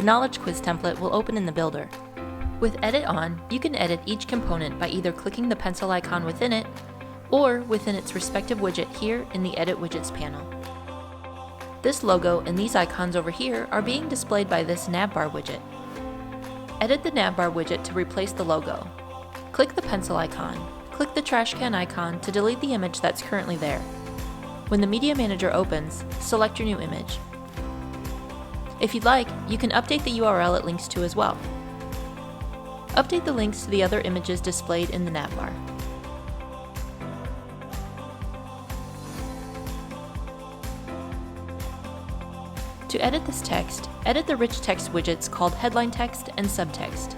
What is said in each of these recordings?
Knowledge Quiz template will open in the Builder. With Edit on, you can edit each component by either clicking the pencil icon within it, or within its respective widget here in the Edit Widgets panel. This logo and these icons over here are being displayed by this Navbar widget. Edit the Navbar widget to replace the logo. Click the pencil icon. Click the trash can icon to delete the image that's currently there. When the Media Manager opens, select your new image. If you'd like, you can update the URL it links to as well. Update the links to the other images displayed in the Navbar. To edit this text, edit the rich text widgets called Headline Text and Subtext.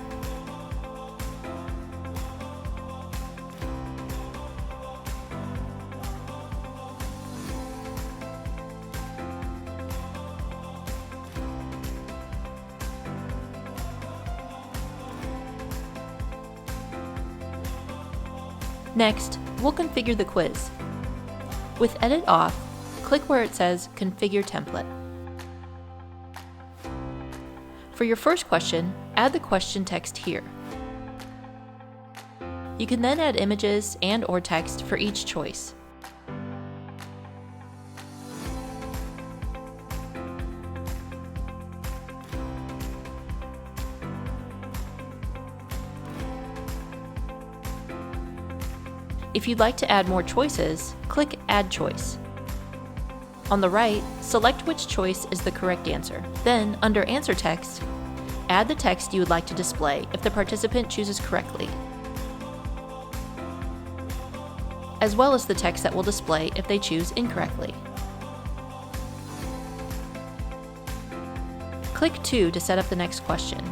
Next, we'll configure the quiz. With Edit off, click where it says Configure Template. For your first question, add the question text here. You can then add images and/or text for each choice. If you'd like to add more choices, click Add Choice. On the right, select which choice is the correct answer. Then, under Answer Text, add the text you would like to display if the participant chooses correctly, as well as the text that will display if they choose incorrectly. Click 2 to set up the next question.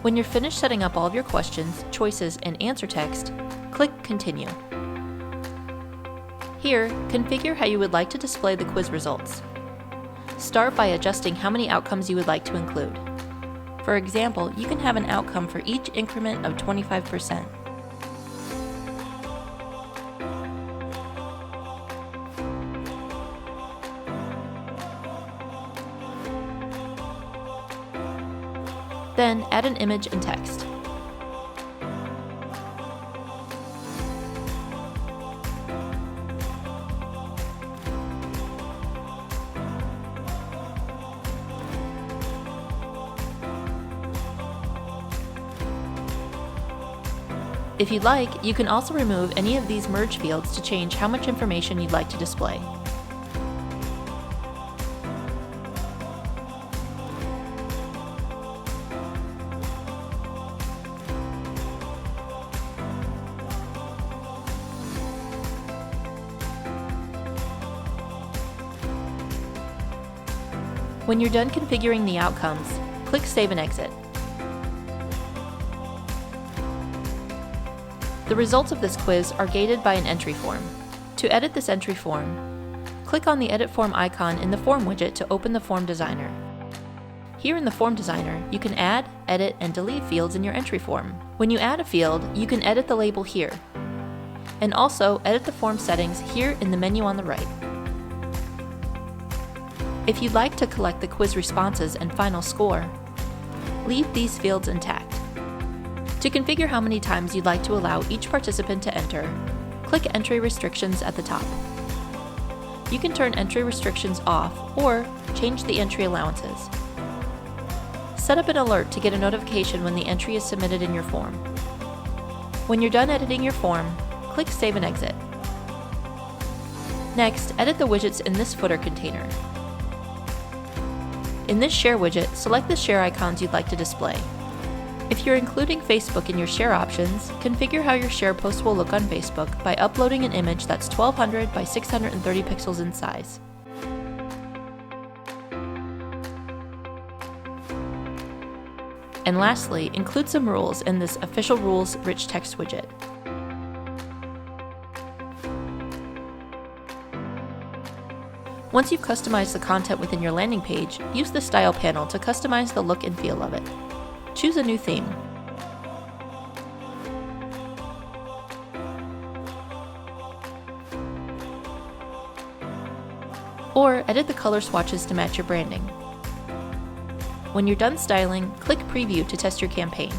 When you're finished setting up all of your questions, choices, and answer text, click Continue. Here, configure how you would like to display the quiz results. Start by adjusting how many outcomes you would like to include. For example, you can have an outcome for each increment of 25%. Then add an image and text. If you'd like, you can also remove any of these merge fields to change how much information you'd like to display. When you're done configuring the outcomes, click Save and Exit. The results of this quiz are gated by an entry form. To edit this entry form, click on the Edit Form icon in the Form widget to open the Form Designer. Here in the Form Designer, you can add, edit, and delete fields in your entry form. When you add a field, you can edit the label here, and also edit the form settings here in the menu on the right. If you'd like to collect the quiz responses and final score, leave these fields intact. To configure how many times you'd like to allow each participant to enter, click Entry Restrictions at the top. You can turn entry restrictions off or change the entry allowances. Set up an alert to get a notification when the entry is submitted in your form. When you're done editing your form, click Save and Exit. Next, edit the widgets in this footer container. In this Share widget, select the share icons you'd like to display. If you're including Facebook in your share options, configure how your share post will look on Facebook by uploading an image that's 1200 by 630 pixels in size. And lastly, include some rules in this Official Rules Rich Text widget. Once you've customized the content within your landing page, use the Style panel to customize the look and feel of it. Choose a new theme. or edit the color swatches to match your branding. When you're done styling, click Preview to test your campaign.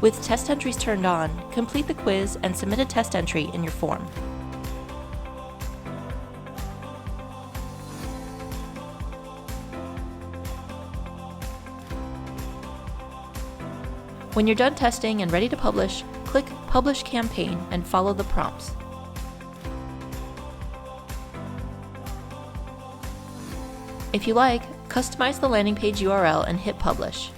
With test entries turned on, complete the quiz and submit a test entry in your form. When you're done testing and ready to publish, click Publish Campaign and follow the prompts. If you like, customize the landing page URL and hit Publish.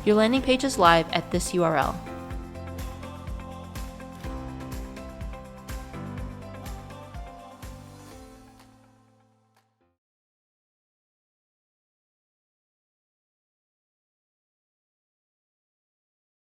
Your landing page is live at this URL.